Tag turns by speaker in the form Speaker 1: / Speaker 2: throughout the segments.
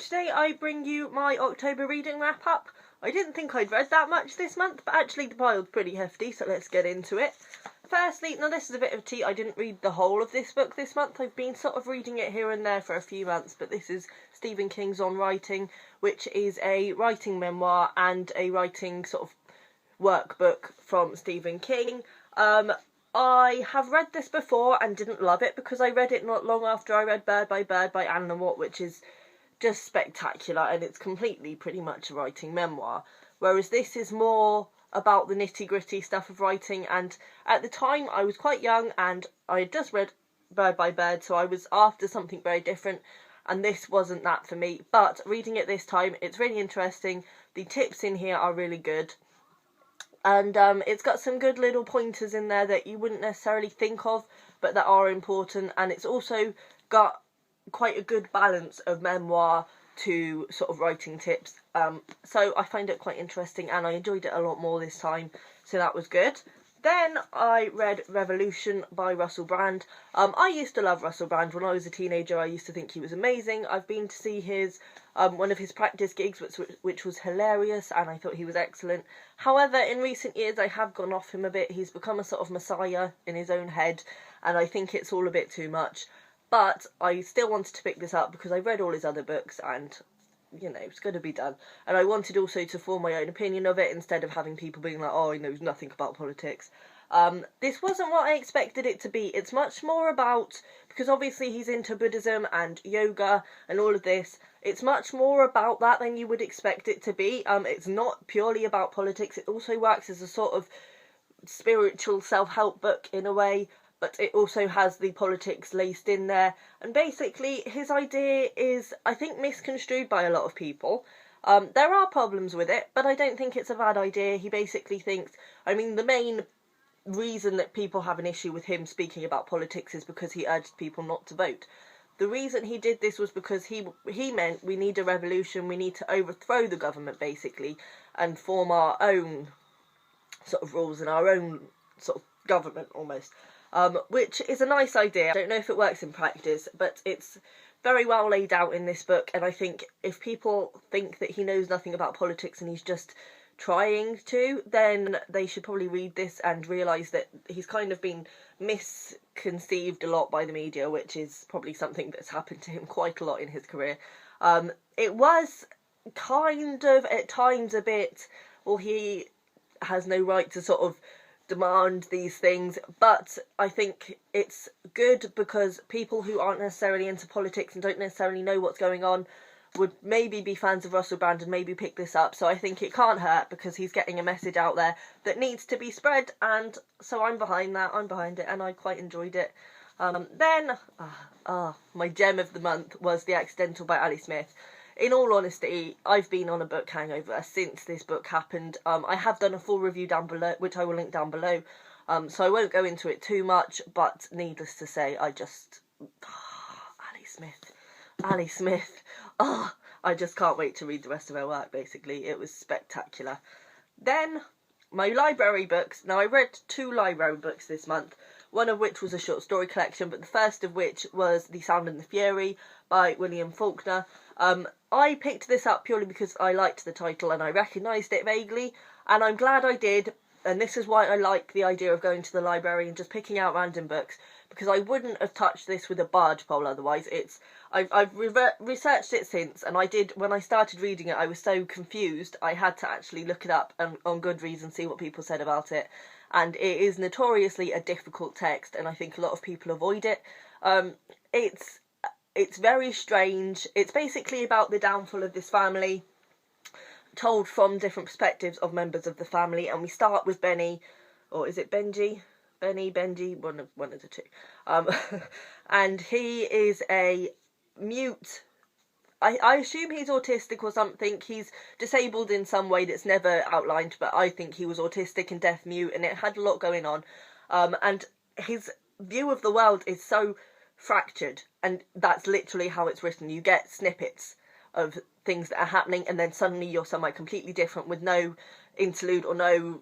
Speaker 1: today I bring you my October reading wrap up. I didn't think I'd read that much this month, but actually the pile's pretty hefty, so let's get into it. Firstly, now this is a bit of a tea, I didn't read the whole of this book this month. I've been sort of reading it here and there for a few months, but this is Stephen King's On Writing, which is a writing memoir and a writing sort of workbook from Stephen King. I have read this before and didn't love it because I read it not long after I read Bird by Anna Watt, which is just spectacular, and it's completely pretty much a writing memoir, whereas this is more about the nitty-gritty stuff of writing. And at the time I was quite young and I had just read Bird, so I was after something very different, and this wasn't that for me. But reading it this time, it's really interesting. The tips in here are really good, and it's got some good little pointers in there that you wouldn't necessarily think of, but that are important. And it's also got quite a good balance of memoir to sort of writing tips. So I find it quite interesting, and I enjoyed it a lot more this time, so that was good. Then I read Revolution by Russell Brand. I used to love Russell Brand. When I was a teenager, I used to think he was amazing. I've been to see his one of his practice gigs, which was hilarious, and I thought he was excellent. However, in recent years, I have gone off him a bit. He's become a sort of messiah in his own head, and I think it's all a bit too much. But I still wanted to pick this up because I read all his other books, and you know, it's going to be done. And I wanted also to form my own opinion of it instead of having people being like, oh, he knows nothing about politics. This wasn't what I expected it to be. It's much more about, because obviously he's into Buddhism and yoga and all of this, it's much more about that than you would expect it to be. It's not purely about politics. It also works as a sort of spiritual self-help book in a way, but it also has the politics laced in there. And basically, his idea is, I think, misconstrued by a lot of people. There are problems with it, but I don't think it's a bad idea. He basically thinks, I mean, the main reason that people have an issue with him speaking about politics is because he urged people not to vote. The reason he did this was because he meant we need a revolution, we need to overthrow the government, basically, and form our own sort of rules and our own sort of government, almost. Which is a nice idea. I don't know if it works in practice, but it's very well laid out in this book, and I think if people think that he knows nothing about politics and he's just trying to, then they should probably read this and realise that he's kind of been misconceived a lot by the media, which is probably something that's happened to him quite a lot in his career. It was kind of, at times, a bit, well, he has no right to sort of demand these things, but I think it's good because people who aren't necessarily into politics and don't necessarily know what's going on would maybe be fans of Russell Brand and maybe pick this up. So I think it can't hurt because he's getting a message out there that needs to be spread, and so I'm behind that, I'm behind it, and I quite enjoyed it. Then my gem of the month was The Accidental by Ali Smith. In all honesty, I've been on a book hangover since this book happened. I have done a full review down below, which I will link down below, so I won't go into it too much, but needless to say, I just... Ali Smith. I just can't wait to read the rest of her work, basically. It was spectacular. Then, my library books. Now, I read 2 library books this month, one of which was a short story collection, but the first of which was The Sound and the Fury by William Faulkner. I picked this up purely because I liked the title and I recognised it vaguely, and I'm glad I did, and this is why I like the idea of going to the library and just picking out random books, because I wouldn't have touched this with a barge pole otherwise. I've researched it since, and I did, when I started reading it, I was so confused, I had to actually look it up and on Goodreads and see what people said about it, and it is notoriously a difficult text, and I think a lot of people avoid it. It's very strange. It's basically about the downfall of this family, told from different perspectives of members of the family, and we start with Benny, or is it Benji? Benji, one of the two. And he is a mute. I assume he's autistic or something. He's disabled in some way that's never outlined, but I think he was autistic and deaf mute, and it had a lot going on. And his view of the world is so fractured, and that's literally how it's written. You get snippets of things that are happening, and then suddenly you're somewhere completely different with no interlude or no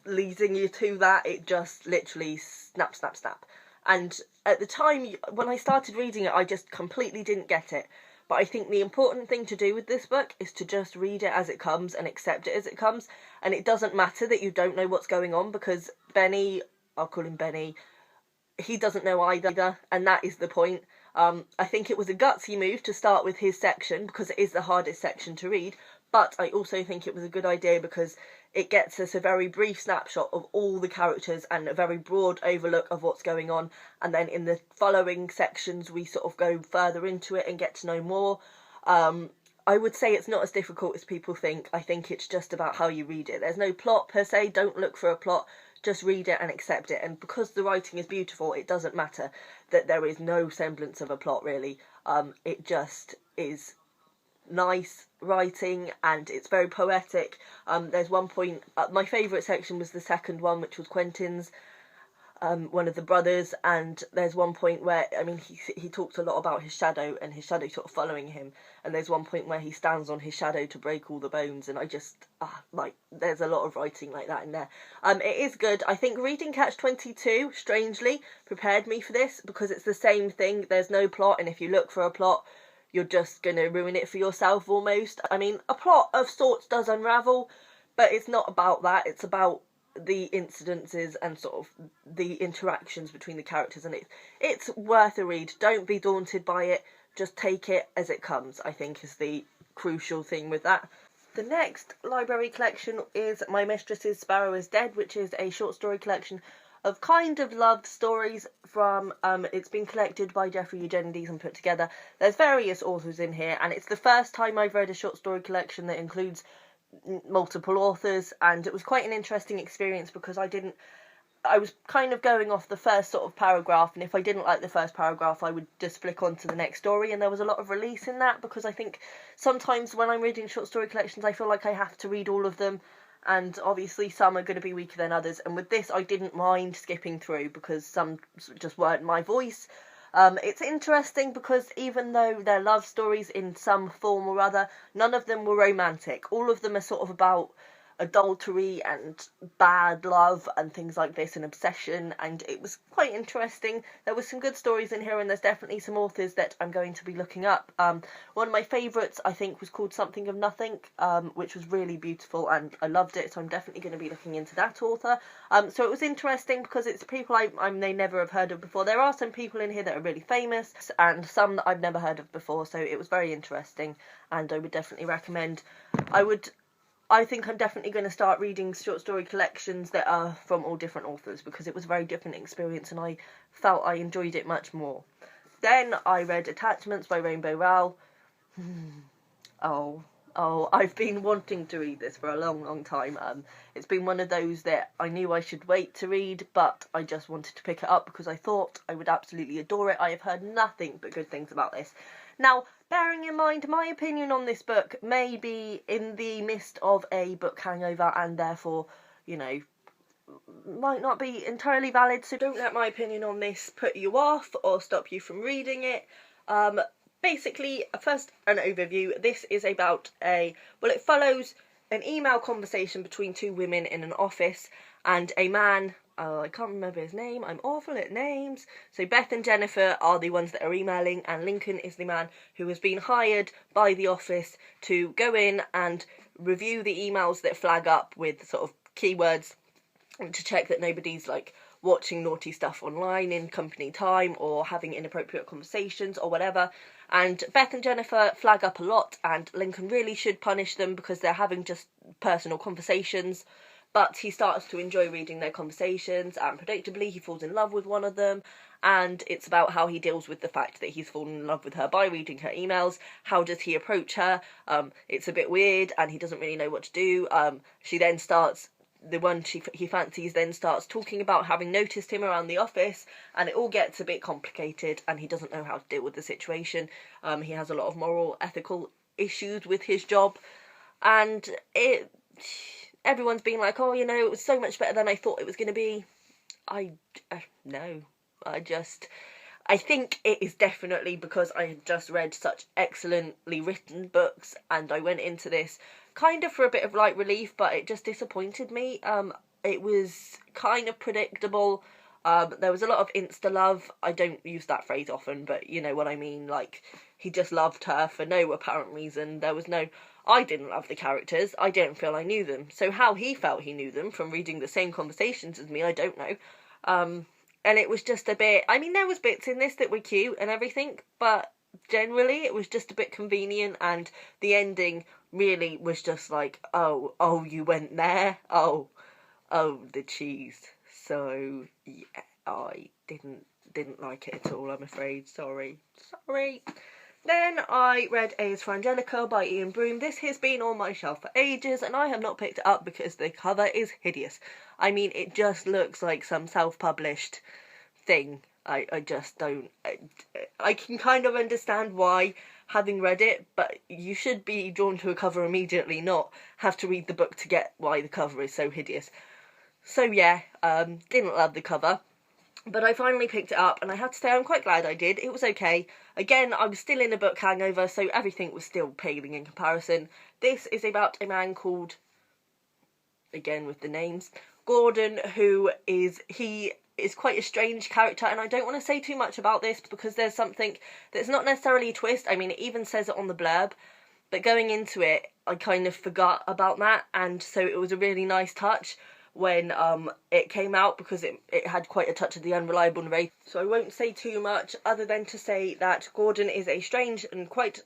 Speaker 1: leading you to that. It just literally snap, snap, snap. And at the time, when I started reading it, I just completely didn't get it. but I think the important thing to do with this book is to just read it as it comes and accept it as it comes. And it doesn't matter that you don't know what's going on, because Benny, I'll call him Benny, he doesn't know either, and that is the point. I think it was a gutsy move to start with his section, because it is the hardest section to read, but I also think it was a good idea because it gets us a very brief snapshot of all the characters and a very broad overlook of what's going on, and then in the following sections we sort of go further into it and get to know more. I would say it's not as difficult as people think. I think it's just about how you read it. There's no plot per se, don't look for a plot, just read it and accept it. And because the writing is beautiful, it doesn't matter that there is no semblance of a plot, really. It just is nice writing, and it's very poetic. There's one point, my favourite section was the second one, which was Quentin's, one of the brothers, and there's one point where, I mean, he talks a lot about his shadow and his shadow sort of following him, and there's one point where he stands on his shadow to break all the bones, and I just, there's a lot of writing like that in there. It is good. I think reading Catch-22, strangely, prepared me for this, because it's the same thing. There's no plot, and if you look for a plot, you're just going to ruin it for yourself almost. I mean, a plot of sorts does unravel, but it's not about that. It's about the incidences and sort of the interactions between the characters, and it's worth a read. Don't be daunted by it. Just take it as it comes, I think, is the crucial thing with that. The next library collection is My Mistress's Sparrow is Dead, which is a short story collection of kind of loved stories from, it's been collected by Jeffrey Eugenides and put together. There's various authors in here, and it's the first time I've read a short story collection that includes multiple authors, and it was quite an interesting experience because I was kind of going off the first sort of paragraph, and if I didn't like the first paragraph I would just flick on to the next story, and there was a lot of release in that, because I think sometimes when I'm reading short story collections I feel like I have to read all of them, and obviously some are going to be weaker than others, and with this I didn't mind skipping through because some just weren't my voice. It's interesting because even though they're love stories in some form or other, none of them were romantic. All of them are sort of about adultery and bad love and things like this, and obsession, and it was quite interesting. There was some good stories in here, and there's definitely some authors that I'm going to be looking up. One of my favourites I think was called Something of Nothing, which was really beautiful and I loved it, so I'm definitely going to be looking into that author. So it was interesting because it's people I may never have heard of before. There are some people in here that are really famous and some that I've never heard of before, so it was very interesting and I would definitely recommend. I think I'm definitely going to start reading short story collections that are from all different authors, because it was a very different experience and I felt I enjoyed it much more. Then I read Attachments by Rainbow Rowell. I've been wanting to read this for a long time. It's been one of those that I knew I should wait to read, but I just wanted to pick it up because I thought I would absolutely adore it. I have heard nothing but good things about this. Now, bearing in mind my opinion on this book may be in the midst of a book hangover and therefore, you know, might not be entirely valid, so don't let my opinion on this put you off or stop you from reading it. Basically, first an overview. This is about it follows an email conversation between two women in an office and a man. I can't remember his name. I'm awful at names. So Beth and Jennifer are the ones that are emailing, and Lincoln is the man who has been hired by the office to go in and review the emails that flag up with sort of keywords and to check that nobody's like watching naughty stuff online in company time or having inappropriate conversations or whatever. And Beth and Jennifer flag up a lot, and Lincoln really should punish them because they're having just personal conversations. But he starts to enjoy reading their conversations, and predictably he falls in love with one of them, and it's about how he deals with the fact that he's fallen in love with her by reading her emails. How does he approach her? It's a bit weird, and he doesn't really know what to do. She then starts, the one he fancies then starts talking about having noticed him around the office, and it all gets a bit complicated, and he doesn't know how to deal with the situation. He has a lot of moral, ethical issues with his job, and everyone's been like, oh, you know, it was so much better than I thought it was going to be. No. I think it is definitely because I had just read such excellently written books, and I went into this kind of for a bit of light relief, but it just disappointed me. It was kind of predictable. There was a lot of insta-love. I don't use that phrase often, but you know what I mean. Like, he just loved her for no apparent reason. There was no... I didn't love the characters. I don't feel I knew them. So how he felt he knew them from reading the same conversations as me, I don't know. And it was just a bit... I mean, there was bits in this that were cute and everything, but generally it was just a bit convenient, and the ending really was just like, oh, you went there? Oh, the cheese. So, yeah, I didn't like it at all, I'm afraid. Sorry. Then I read A is for Angelica by Ian Broom. This has been on my shelf for ages, and I have not picked it up because the cover is hideous. I mean, it just looks like some self-published thing. I just don't... I can kind of understand why, having read it, but you should be drawn to a cover immediately, not have to read the book to get why the cover is so hideous. So yeah, didn't love the cover. But I finally picked it up, and I have to say I'm quite glad I did. It was okay. Again, I was still in a book hangover, so everything was still paling in comparison. This is about a man called, again with the names, Gordon, who is quite a strange character, and I don't want to say too much about this because there's something that's not necessarily a twist. I mean, it even says it on the blurb, but going into it, I kind of forgot about that, and so it was a really nice touch when it came out, because it had quite a touch of the unreliable narrator. So I won't say too much other than to say that Gordon is a strange and quite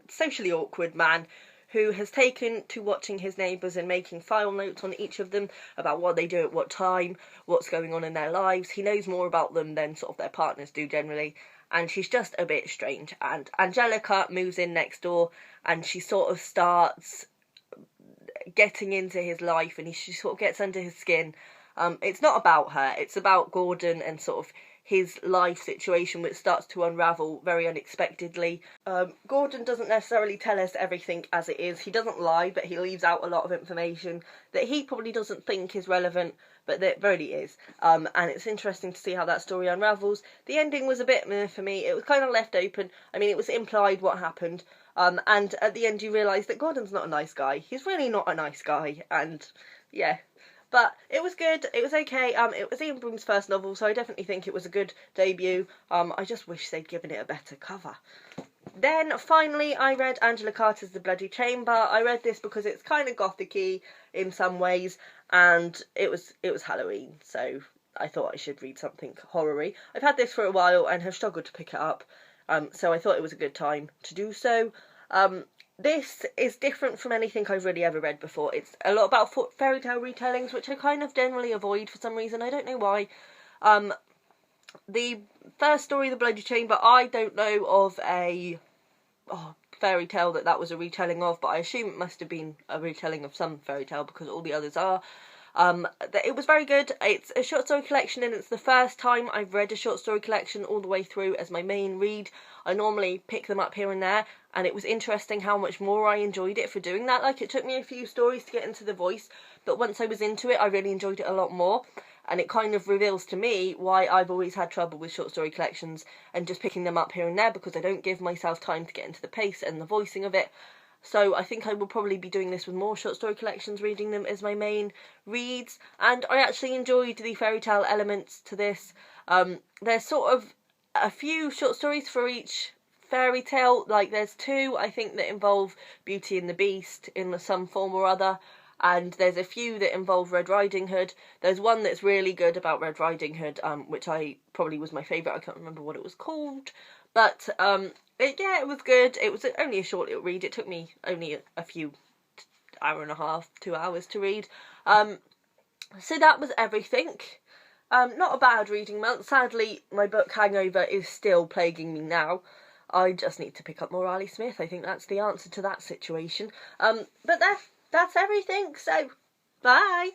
Speaker 1: socially awkward man who has taken to watching his neighbours and making file notes on each of them about what they do at what time, what's going on in their lives. He knows more about them than sort of their partners do generally, and she's just a bit strange. And Angelica moves in next door, and she sort of starts getting into his life, and she sort of gets under his skin. It's not about her, it's about Gordon and sort of his life situation, which starts to unravel very unexpectedly. Gordon doesn't necessarily tell us everything as it is. He doesn't lie, but he leaves out a lot of information that he probably doesn't think is relevant, but that really is. And it's interesting to see how that story unravels. The ending was a bit meh for me. It was kind of left open. I mean, it was implied what happened. And at the end you realise that Gordon's not a nice guy. He's really not a nice guy. And, yeah. But it was good, it was okay. It was Ian Broom's first novel, so I definitely think it was a good debut. I just wish they'd given it a better cover. Then, finally, I read Angela Carter's The Bloody Chamber. I read this because it's kind of gothic-y in some ways, and it was Halloween, so I thought I should read something horror-y. I've had this for a while and have struggled to pick it up, so I thought it was a good time to do so. This is different from anything I've really ever read before. It's a lot about fairy tale retellings, which I kind of generally avoid for some reason. I don't know why. The first story, The Bloody Chamber, I don't know of a fairy tale that was a retelling of, but I assume it must have been a retelling of some fairy tale because all the others are. It was very good. It's a short story collection, and it's the first time I've read a short story collection all the way through as my main read. I normally pick them up here and there, and it was interesting how much more I enjoyed it for doing that. Like, it took me a few stories to get into the voice, but once I was into it, I really enjoyed it a lot more. And it kind of reveals to me why I've always had trouble with short story collections and just picking them up here and there, because I don't give myself time to get into the pace and the voicing of it. So I think I will probably be doing this with more short story collections, reading them as my main reads. And I actually enjoyed the fairy tale elements to this. There's sort of a few short stories for each fairy tale. Like, there's two, I think, that involve Beauty and the Beast in some form or other. And there's a few that involve Red Riding Hood. There's one that's really good about Red Riding Hood, which I probably was my favourite. I can't remember what it was called. But, it was good. It was only a short little read. It took me only a few hour and a half, 2 hours to read. So that was everything. Not a bad reading month. Sadly, my book hangover is still plaguing me now. I just need to pick up more Ali Smith. I think that's the answer to that situation. But that's everything. So, bye.